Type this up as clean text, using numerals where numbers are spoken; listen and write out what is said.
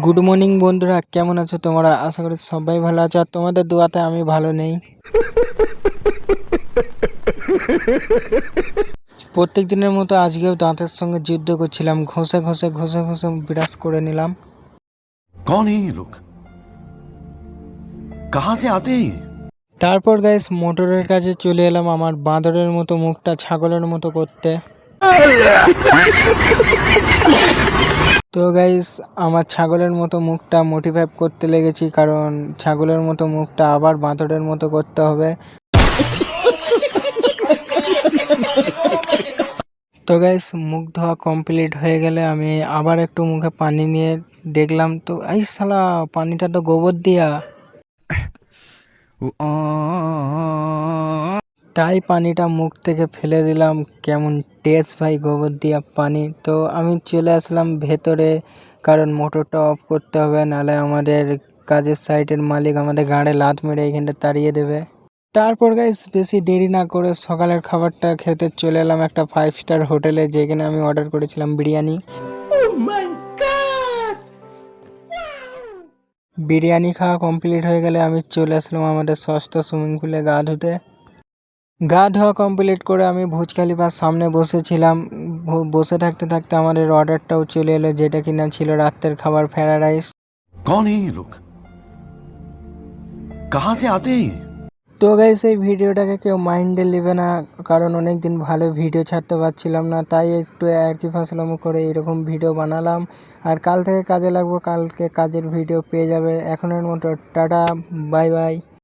Good morning বন্ধুরা, কেমন আছো তোমরা? আশা করি সবাই ভালো আছো, আর তোমাদের দোয়াতে আমি ভালো নেই। প্রত্যেক দিনের মতো আজকেও দাঁতের সঙ্গে যুদ্ধ করছিলাম, ঘষে ঘষে ঘষে ঘষে বিরাস করে নিলাম। कौन है ये लोग? कहाँ से आते हैं ये? তারপর গাইস মোটরের কাছে চলে এলাম আমার বাঁদরের মতো মুখটা ছাগলের মতো করতে। তো গাইস আমার ছাগলের মতো মুখটা মোটিভেট করতে লেগেছি, কারণ ছাগলের মতো মুখটা আবার বাঁদরের মতো করতে হবে। তো গাইস মুখ ধোয়া কমপ্লিট হয়ে গেলে আমি আবার একটু মুখে পানি নিয়ে দেখলাম, তো এই শালা পানিটা তো গোবর দিয়া। তাই পানিটা মুখ থেকে ফেলে দিলাম, কেমন টেস্ট ভাই গোবর দিয়া পানি। তো আমি চলে আসলাম ভেতরে, কারণ মোটরটা অফ করতে হবে, নাহলে আমাদের কাজের সাইটের মালিক আমাদের গাড়ে লাথ মেরে এখানটা তাড়িয়ে দেবে। তারপর গাইস বেশি দেরি না করে সকালের খাবারটা খেতে চলে এলাম একটা 5 স্টার হোটেলে, যেখানে আমি অর্ডার করেছিলাম বিরিয়ানি। বিরিয়ানি খাওয়া কমপ্লিট হয়ে গেলে আমি চলে আসলাম আমাদের সস্তা সুইমিং পুলে গা ধুতে। গা ধোয়া কমপ্লিট করে আমি ভুজ খালিফার সামনে বসেছিলাম। বসে থাকতে থাকতে আমাদের অর্ডারটাও চলে এলো, যেটা কিনা ছিল রাতের খাবার ফ্রাইড রাইস। कौन है ये लोग? कहाँ से आते हैं ये? তো গাইস এই ভিডিওটাকে কেউ মাইন্ডে নেবে না, কারণ অনেক দিন ভালো ভিডিও ছাড়তে পারছিলাম না, তাই একটু আর কি ফাসলামো করে এরকম ভিডিও বানালাম। আর কাল থেকে কাজে লাগবো, কালকে কাজের ভিডিও পেয়ে যাবে। এখনের মতো টাটা, বাই বাই।